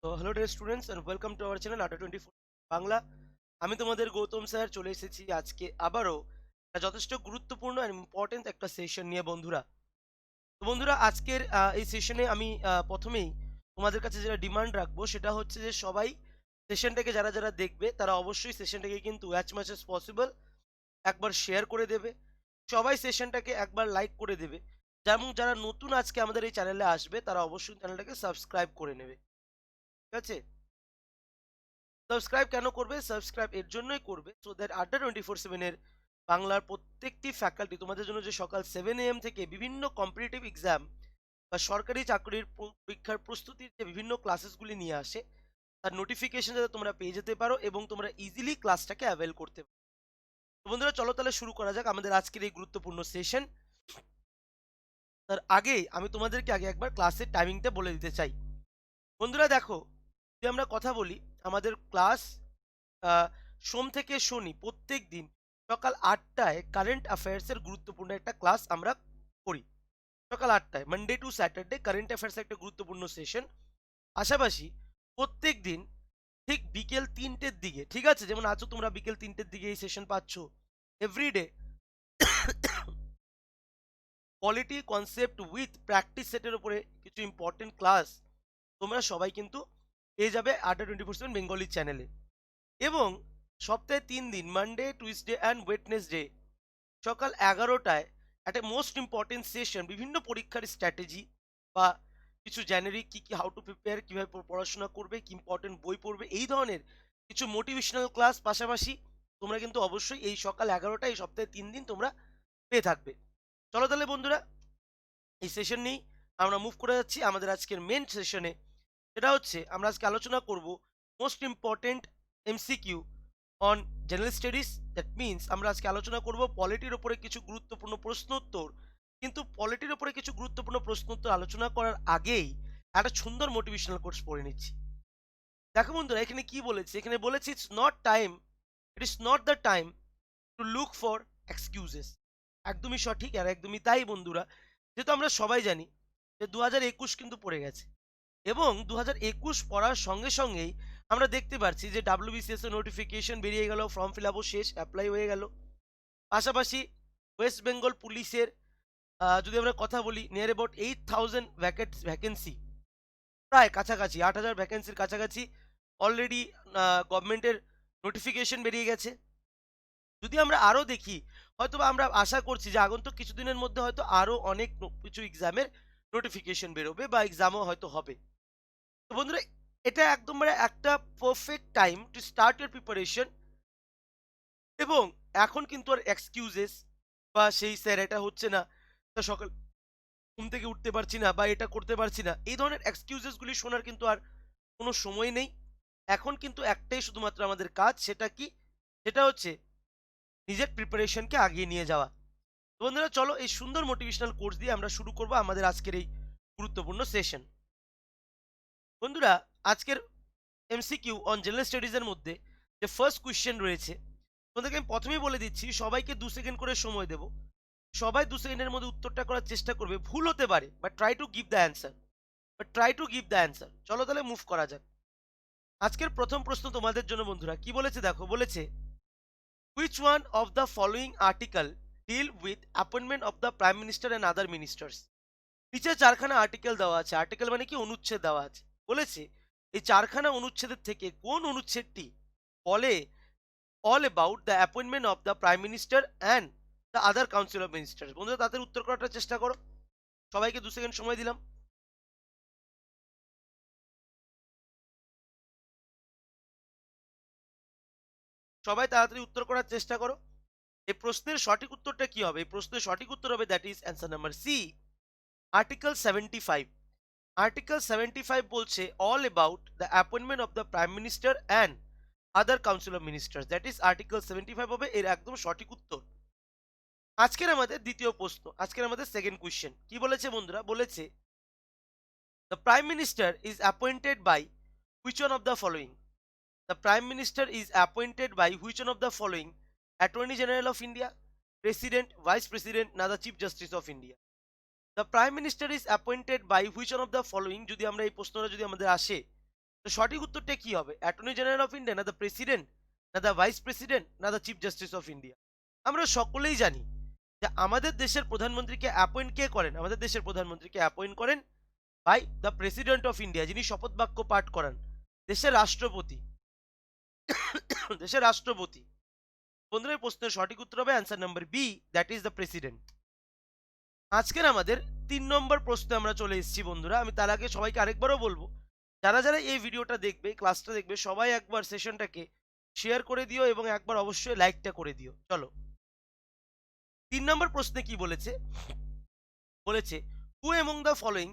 তো hello dear students and welcome to our channel Adda 24 Bangla. আমি তোমাদের গৌতম স্যার চলে এসেছি আজকে আবারও একটা যথেষ্ট গুরুত্বপূর্ণ আর ইম্পর্টেন্ট একটা সেশন নিয়ে বন্ধুরা। তো বন্ধুরা আজকের এই সেশনে আমি প্রথমেই তোমাদের কাছে যেটা ডিমান্ড রাখবো সেটা হচ্ছে যে সবাই সেশনটাকে যারা যারা দেখবে তারা অবশ্যই সেশনটাকে কিন্তু অ্যাজ মাচ অ্যাজ পসিবল একবার শেয়ার করে দেবে। সবাই সেশনটাকে একবার লাইক করে দেবে। যেমন যারা নতুন আজকে আমাদের এই চ্যানেলে আসবে তারা অবশ্যই চ্যানেলটাকে সাবস্ক্রাইব করে নেবে। ঠিক আছে? সাবস্ক্রাইব কেন করবে? সাবস্ক্রাইব এর জন্যই করবে সো দ্যাট আড্ডা 24/7 এর বাংলার প্রত্যেকটি ফ্যাকাল্টি তোমাদের জন্য যে সকাল 7 AM থেকে বিভিন্ন কম্পিটিটিভ এক্সাম বা সরকারি চাকরির পরীক্ষার প্রস্তুতির যে বিভিন্ন ক্লাসেসগুলি নিয়ে আসে তার নোটিফিকেশন যাতে তোমরা পেয়ে যেতে পারো এবং তোমরা ইজিলি ক্লাসটাকে অ্যাভেল করতে পারো। তো বন্ধুরা চলো তাহলে শুরু করা যাক আমাদের আজকের এই গুরুত্বপূর্ণ সেশন। তার আগে আমি তোমাদেরকে আগে একবার ক্লাসের টাইমিংটা বলে দিতে চাই। বন্ধুরা দেখো, যদি আমরা কথা বলি আমাদের ক্লাস আহ, সোম থেকে শনি প্রত্যেক দিন সকাল 8টায় কারেন্ট অ্যাফেয়ার্সের গুরুত্বপূর্ণ একটা ক্লাস আমরা করি। সকাল 8টায় Monday to Saturday current affairs একটা গুরুত্বপূর্ণ সেশন। পাশাপাশি প্রত্যেক দিন ঠিক বিকেল 3টের দিকে, ঠিক আছে, যেমন আজও তোমরা বিকেল 3টের দিকে এই সেশন পাচ্ছ। Everyday polity concept with practice সেটের উপরে কিছু ইম্পর্টেন্ট ক্লাস তোমরা সবাই কিন্তু পেয়ে যাবে আড্ডা 24/7 বেঙ্গলি চ্যানেলে। এবং সপ্তাহে 3 দিন মানডে টুইসডে অ্যান্ড ওয়েডনেসডে সকাল 11টায় একটা মোস্ট ইম্পর্টেন্ট সেশন বিভিন্ন পরীক্ষার স্ট্র্যাটেজি বা কিছু জেনারিক কি কি হাউ টু প্রিপেয়ার কিভাবে পড়াশোনা করবে কি ইম্পর্টেন্ট বই পড়বে এই ধরনের কিছু মোটিভেশনাল ক্লাস পাশাপাশি তোমরা কিন্তু অবশ্যই এই সকাল 11টায় এই সপ্তাহে 3 দিন তোমরা পেয়ে থাকবে। চলো তাহলে বন্ধুরা এই সেশন নিয়েই আমরা মুভ করে যাচ্ছি আমাদের আজকের মেন সেশনে। সেটা হচ্ছে আমরা আজকে আলোচনা করব most important MCQ on general studies. That means আমরা আজকে আলোচনা করব পলিটির ওপরে কিছু গুরুত্বপূর্ণ প্রশ্ন উত্তর। কিন্তু পলিটির ওপরে কিছু গুরুত্বপূর্ণ প্রশ্ন উত্তর আলোচনা করার আগেই একটা সুন্দর মোটিভেশনাল কোর্স পড়ে নিচ্ছি। দেখো বন্ধুরা এখানে কি বলেছে, এখানে বলেছে it is not the time to look for excuses. একদমই সঠিক আর একদমই তাই বন্ধুরা। যেহেতু আমরা সবাই জানি যে 2021 কিন্তু পড়ে গেছে এবং 2021 পড়ার সঙ্গে সঙ্গেই আমরা দেখতে পাচ্ছি যে ডাব্লিউবিসিএস এর নোটিফিকেশন বেরিয়ে গেল, ফর্ম ফিল আপও শেষ, অ্যাপ্লাই হয়ে গেল। পাশাপাশি ওয়েস্ট বেঙ্গল পুলিশের যদি আমরা কথা বলি নিয়ার অ্যাবাউট 8,000 ভ্যাকেন্সি, প্রায় কাছাকাছি 8,000 ভ্যাকেন্সির কাছাকাছি অলরেডি গভর্নমেন্টের নোটিফিকেশন বেরিয়ে গেছে। যদি আমরা আরও দেখি হয়তো বা আমরা আশা করছি যে আগন্তুক কিছুদিনের মধ্যে হয়তো আরও অনেক কিছু এক্সামের নোটিফিকেশন বেরোবে বা এক্সামও হয়তো হবে। তো বন্ধুরা এটা একদম মানে একটা perfect time to start your preparation. এবং এখন কিন্তু আর এক্সকিউজেস বা সেই স্যার এটা হচ্ছে না, তা সকাল ঘুম থেকে উঠতে পারছি না বা এটা করতে পারছি না এই ধরনের এক্সকিউজেসগুলি শোনার কিন্তু আর কোনো সময় নেই। এখন কিন্তু একটাই শুধুমাত্র আমাদের কাজ, সেটা কি? সেটা হচ্ছে নিজের প্রিপারেশনকে আগিয়ে নিয়ে যাওয়া। তো বন্ধুরা চলো এই সুন্দর মোটিভেশনাল কোর্স দিয়ে আমরা শুরু করব আমাদের আজকের এই গুরুত্বপূর্ণ সেশন। বন্ধুরা আজকের এমসিকিউ অন জেনারেল স্টাডিজ এর মধ্যে যে ফার্স্ট কোয়েশ্চেন রয়েছে তোমাদেরকে আমি প্রথমেই বলে দিচ্ছি সবাইকে 2 সেকেন্ড করে সময় দেব। সবাই 2 সেকেন্ডের মধ্যে উত্তরটা করার চেষ্টা করবে, ভুল হতে পারে but try to give the answer. চলো তাহলে মুভ করা যাক। আজকের প্রথম প্রশ্ন তোমাদের জন্য বন্ধুরা কি বলেছে দেখো, বলেছে which one of the following article deal with appointment of the prime minister and other ministers. নিচে 4খানা আর্টিকেল দেওয়া আছে, আর্টিকেল মানে কি অনুচ্ছেদ দেওয়া আছে। বলেছে এই 4খানা অনুচ্ছেদের থেকে কোন অনুচ্ছেদটি বলে all about the appointment of the prime minister and the other council of ministers. বন্ধুরা তাদের উত্তর করার চেষ্টা করো, সবাইকে 2 সেকেন্ড সময় দিলাম। সবাই তাড়াতাড়ি উত্তর করার চেষ্টা করো। এই প্রশ্নের সঠিক উত্তরটা কি হবে? এই প্রশ্নের সঠিক উত্তর হবে that is answer number C, article 75। Article 75 বলছে all about the appointment of the prime minister and other council of ministers, that is article 75 হবে এর একদম সঠিক উত্তর। আজকের আমাদের দ্বিতীয় প্রশ্ন, আজকের আমাদের সেকেন্ড কোয়েশ্চেন কি বলেছে বন্ধুরা, বলেছে the prime minister is appointed by which one of the following. The prime minister is appointed by which one of the following, attorney general of India, president, vice president না the chief justice of India. The prime minister is appointed by which one of the following যদি আমরা এই প্রশ্নটা যদি আমাদের আসে তো সঠিক উত্তরটা কি হবে? অ্যাটর্নি জেনারেল অফ ইন্ডিয়া, না দ্য প্রেসিডেন্ট, না দ্য ভাইস প্রেসিডেন্ট, না the chief justice of India? আমরা সকলেই জানি যে আমাদের দেশের প্রধানমন্ত্রীকে অ্যাপয়েন্ট কে করেন? আমাদের দেশের প্রধানমন্ত্রীকে অ্যাপয়েন্ট করেন by the president of India, যিনি শপথ বাক্য পাঠ করান। দেশের রাষ্ট্রপতি। দেশের রাষ্ট্রপতি। বন্ধুরা, এই প্রশ্নের সঠিক উত্তর হবে answer number B, that is the president. আজকের আমাদের ৩ নম্বর প্রশ্নে আমরা চলে এসেছি বন্ধুরা। আমি তার আগে সবাইকে আরেকবারও বলবো, যারা যারা এই ভিডিওটা দেখবে, ক্লাসটা দেখবে, সবাই একবার সেশনটাকে শেয়ার করে দিও এবং একবার অবশ্যই লাইকটা করে দিও। চলো, ৩ নম্বর প্রশ্নে কি বলেছে? বলেছে, হু among the following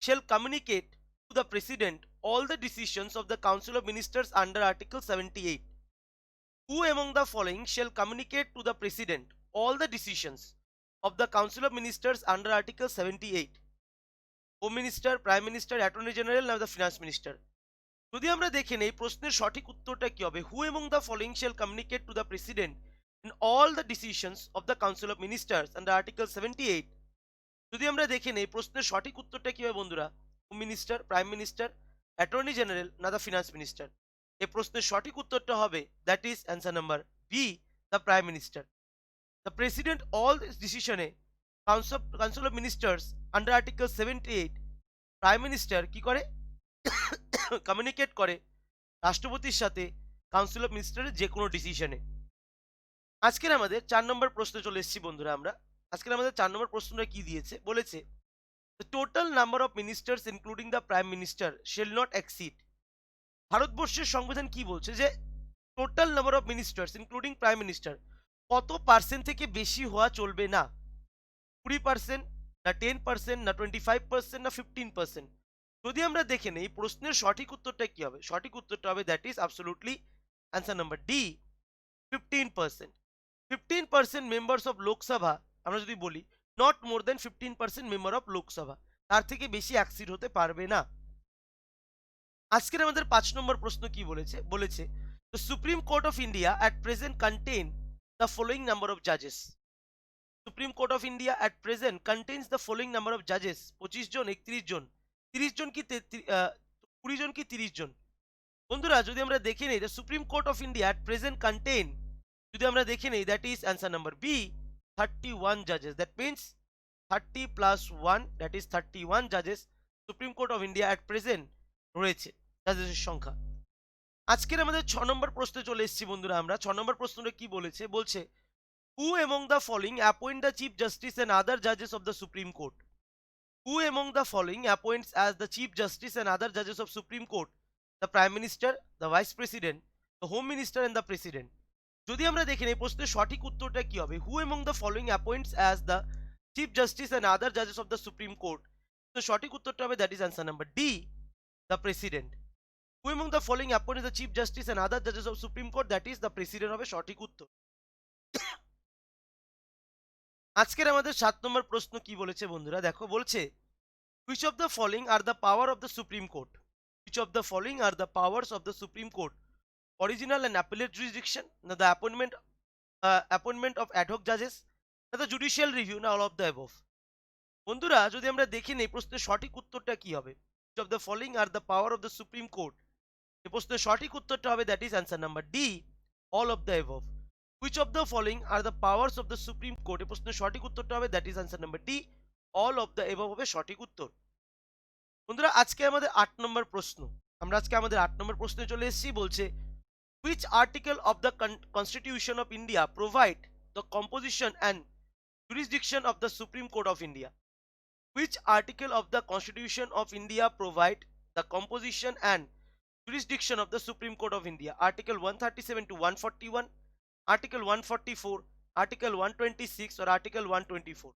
shall communicate to the president all the decisions of the council of ministers under article 78? Who among the following shall communicate to the president all the decisions of the council of ministers under article 78? Home minister, prime minister, attorney general, না the finance minister? যদি আমরা দেখে নেই প্রশ্নের সঠিক উত্তরটা কি হবে? হু among the following shall communicate to the president in all the decisions of the council of ministers under article 78? যদি আমরা দেখে নেই প্রশ্নের সঠিক উত্তরটা কি হবে বন্ধুরা? Home minister, prime minister, attorney general, না দ্য ফিনান্স মিনিস্টার? এই প্রশ্নের সঠিক উত্তরটা হবে that is answer number B, the prime minister. The president all ডিসিশনে council of ministers under article 78, prime minister কি করে? কমিউনিকেট করে রাষ্ট্রপতির সাথে কাউন্সিল অফ মিনিস্টারের যে কোনো ডিসিশনে। আজকের আমাদের ৪ নম্বর প্রশ্নে চলে এসেছি বন্ধুরা আমরা। আজকের আমাদের ৪ নম্বর প্রশ্নটা কি দিয়েছে? বলেছে, the total number of ministers including the prime minister shall not exceed. ভারতবর্ষের সংবিধান কি বলছে? যে total number of ministers including prime minister কত পার্সেন্ট থেকে বেশি হওয়া চলবে না? 20%, না 10%, না 25%, না 15%? যদি আমরা দেখে নেই প্রশ্নের সঠিক উত্তরটা কি হবে? সঠিক উত্তরটা হবে that is absolutely answer number D, 15%। 15% members of Lok Sabha, আমরা যদি বলি not more than 15% member of Lok Sabha, তার থেকে বেশি অ্যাক্সিড হতে পারবে না। আজকের আমাদের ৫ নম্বর প্রশ্ন কি বলেছে? বলেছে, the Supreme Court of India at present contain the following number of জাজেস। Supreme Court of India at present contains the following number of জাজেস। 25 জন, 31 জন, 30 জন কি 20 জন কি 30 জন? বন্ধুরা, যদি আমরা দেখে নেই the Supreme Court of India at present contain, যদি আমরা দেখে নেই that is answer number B, 31 জাজেস। That means 30 plus 1, that is 31 জাজেস Supreme Court of India at present রয়েছে, জাজেসের সংখ্যা। আজকের আমাদের 6 নম্বর প্রশ্নে চলে এসেছি বন্ধুরা আমরা। 6 নম্বর প্রশ্নটা কি বলেছে? বলছে, who among the following appoint the chief justice and other জাজেস of the Supreme Court? Who among the following appoints as the Chief Justice and other judges of Supreme Court? The Prime Minister, the Vice President, the Home Minister and the President? যদি আমরা দেখে নেই প্রশ্নের সঠিক উত্তরটা কি হবে? Who among the following appoints as the Chief Justice and other judges of the Supreme Court? তো সঠিক উত্তরটা হবে that is answer number D, the President. Who among the following appoints the Chief Justice and other judges of Supreme Court? That is the President হবে সঠিক উত্তর। আজকের আমাদের ৭ নম্বর প্রশ্ন কি বলেছে বন্ধুরা? দেখো, বলছে, which of the following are the power of the Supreme Court? Which of the following are the powers of the Supreme Court? Original and appellate jurisdiction, না the appointment of ad hoc judges, না the judicial review, না all of the above? বন্ধুরা, যদি আমরা দেখে নেই প্রশ্নের সঠিক উত্তরটা কি হবে? Which of the following are the power of the Supreme Court? এই প্রশ্নের সঠিক উত্তরটা হবে that is answer number D, all of the above. Which of the following are the powers of the Supreme Court? এই প্রশ্নের সঠিক উত্তরটা হবে that is answer number D, all of the above হবে সঠিক উত্তর। বন্ধুরা, আজকে আমাদের ৮ নম্বর প্রশ্ন। আমরা আজকে আমাদের ৮ নম্বর প্রশ্নে চলে এসেছি। বলছে, which article of the Constitution of India provide the composition and jurisdiction of the Supreme Court of India? Which article of the Constitution of India provide the composition and jurisdiction of the Supreme Court of India? Article 137 to 141, Article 144, Article 126 or Article 124?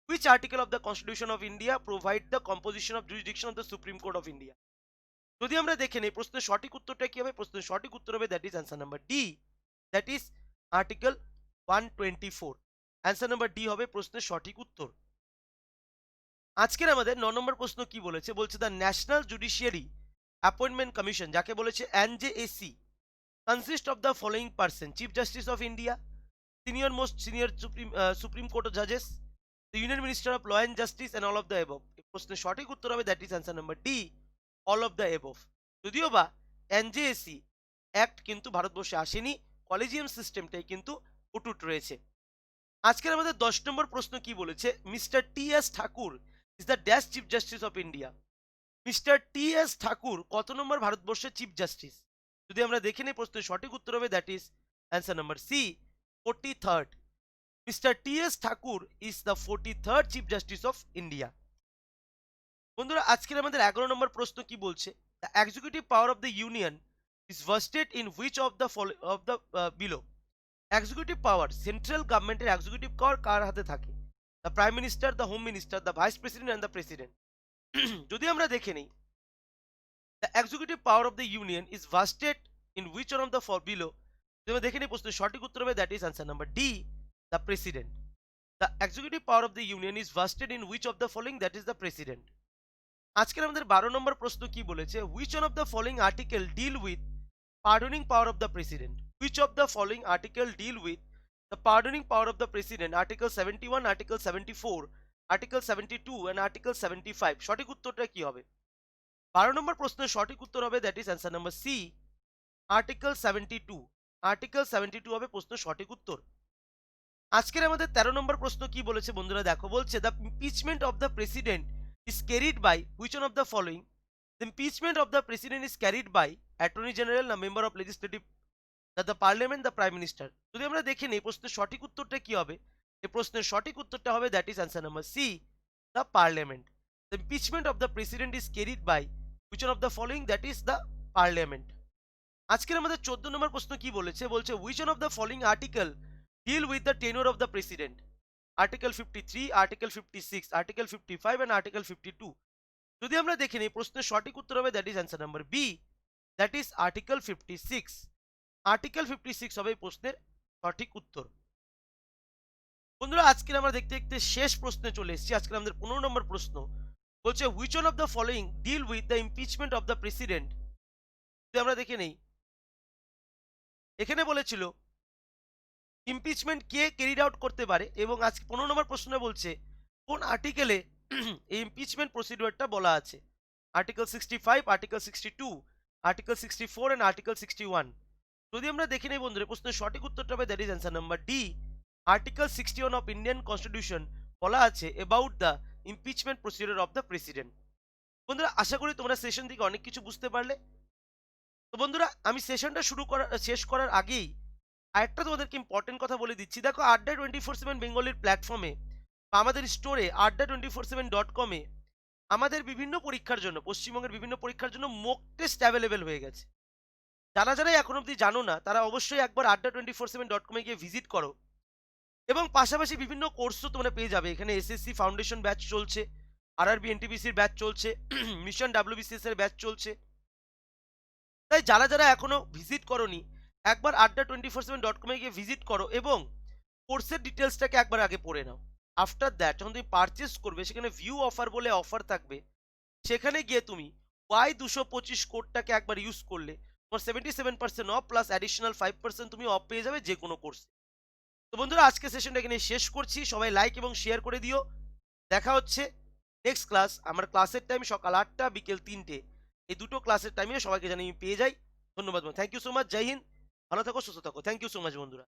Which article of the Constitution of India provide the composition of jurisdiction of the Supreme Court of India? যদি আমরা দেখে নেই প্রশ্নের সঠিক উত্তরটা কি হবে? প্রশ্নের সঠিক উত্তর হবে that is answer number D, that is article 124। Answer number D হবে প্রশ্নের সঠিক উত্তর। আজকের আমাদের ৯ নম্বর প্রশ্ন কি বলেছে? বলছে, the national judiciary appointment commission, যাকে বলেছে NJAC, consist of the following person: chief justice of India, senior Supreme Court জাজেস, the Union Minister of Law and Justice, and all of the above? এই প্রশ্নের সঠিক উত্তর হবে that is answer number D, all of the above. যদিও বা এনজেএসি act কিন্তু ভারতবর্ষে আসেনি, কলেজিয়াম সিস্টেমটাই কিন্তু অটুট রয়েছে। আজকের আমাদের 10 নম্বর প্রশ্ন কি বলেছে, mister T S Thakur is the dash chief justice of India. Mister T S Thakur কত নম্বর ভারতবর্ষের চিফ জাস্টিস? যদি আমরা দেখে নিই প্রশ্নের সঠিক উত্তর হবে that is answer number C, 43rd। Mister T S Thakur is the 43rd chief justice of India. বন্ধুরা আজকের আমাদের 11 নম্বর প্রশ্ন কি বলছে, the executive power of the union is vested in which of the below. Executive power, central গভর্নমেন্টের executive power কার হাতে থাকে? The prime minister, the home minister, the vice president and the president. যদি আমরা দেখে নিই, the executive power of the union is vested in which of the below, যদি আমরা দেখে নিই প্রশ্নের সঠিক উত্তর হবে that is answer number D, the president. The executive power of the union is vested in which of the following, that is the president. আজকের আমাদের 12 নম্বর প্রশ্ন কি বলেছে, which of the following article deal with pardoning power of the president. Which of the following article deal with the pardoning power of the president, article 71, article 74, article 72 and article 75। সঠিক উত্তরটা কি হবে? 12 নম্বর প্রশ্নের সঠিক উত্তর হবে that is answer number C, article 72। Article 72 হবে প্রশ্নের সঠিক উত্তর। আজকের আমাদের 13 নম্বর প্রশ্ন কি বলেছে বন্ধুরা দেখো, বলছে the impeachment of the president is carried by which of the following. The impeachment of the president is carried by attorney general, না মেম্বার অফ লেজিসলেটিভ, না the parliament, the prime minister. যদি আমরা দেখে নিই প্রশ্নের সঠিক উত্তরটা কি হবে, এই প্রশ্নের সঠিক উত্তরটা হবে that is answer number C, the parliament. The impeachment of the president is carried by which of the following, that is the parliament. আজকের আমাদের 14 নম্বর প্রশ্ন কি বলেছে, বলছে which of the following article deal with the tenure of the president. Article 53, article 56, article 55 and article 52। যদি আমরা দেখে নিই প্রশ্নের সঠিক উত্তর হবে that is answer number B, that is article 56। Article 56 হবে এই প্রশ্নের সঠিক উত্তর। বন্ধুরা আজকের আমরা দেখতে দেখতে শেষ প্রশ্নে চলে এসেছি। আজকের আমাদের 15 নম্বর প্রশ্ন বলছে which of the following deal with the impeachment of the president. যদি আমরা দেখে নেই, এখানে বলেছিল ইমপিচমেন্ট কে ক্যারিড আউট করতে পারে, এবং আজকে 15 নম্বর প্রশ্ন বলছে কোন আর্টিকেলে এই ইমপিচমেন্ট প্রসিডিউরটা বলা আছে। Article 65, article 62, article 64 and article 61। যদি আমরা দেখে নেই বন্ধুরা প্রশ্নের সঠিক উত্তরটা হবে that is answer number D, article 61 of Indian constitution বলা আছে about the impeachment procedure of the president. বন্ধুরা আশা করি তোমরা সেশন থেকে অনেক কিছু বুঝতে পারলে। তো বন্ধুরা আমি সেশনটা শেষ করার আগেই আরেকটা তোমাদেরকে ইম্পর্টেন্ট কথা বলে দিচ্ছি। দেখো আড্ডা 24/7 বেঙ্গলির প্ল্যাটফর্মে বা আমাদের স্টোরে আড্ডা 24/7.com-এ আমাদের বিভিন্ন পরীক্ষার জন্য, পশ্চিমবঙ্গের বিভিন্ন পরীক্ষার জন্য মক টেস্ট অ্যাভেলেবেল হয়ে গেছে। যারা যারা এখন অবধি জানো না তারা অবশ্যই একবার আড্ডা 24/7.com-এ গিয়ে ভিজিট করো, এবং পাশাপাশি বিভিন্ন কোর্সও তোমরা পেয়ে যাবে। এখানে এসএসসি ফাউন্ডেশন ব্যাচ চলছে, আরআরবি এনটিপিসির ব্যাচ চলছে, মিশন ডাব্লিউবিসিএস এর ব্যাচ চলছে। তাই যারা যারা এখনো ভিজিট করোনি একবার আড্ডা 24/7.com-এ গিয়ে ভিজিট করো এবং কোর্সের ডিটেলসটাকে একবার আগে পড়ে নাও। আফটার দ্যাট যখন তুমি পারচেস করবে সেখানে ভিউ অফার বলে অফার থাকবে, সেখানে গিয়ে তুমি Y225 কোডটাকে একবার ইউজ করলে তোমার 77% অফ প্লাস অ্যাডিশনাল 5% তুমি অফ পেয়ে যাবে যে কোনো কোর্সে। তো বন্ধুরা আজকে সেশনটা এখানে শেষ করছি, সবাই লাইক এবং শেয়ার করে দিও। দেখা হচ্ছে নেক্সট ক্লাস। আমার ক্লাসের টাইম সকাল 8টা বিকেল 3টে, এই দুটো ক্লাসের টাইমে সবাইকে জানি আমি পেয়ে যাই। ধন্যবাদ, থ্যাংক ইউ সো মাচ, জয় হিন্দ, ভালো থাকো সুস্থ থাকো, থ্যাংক ইউ সো মাচ বন্ধুরা।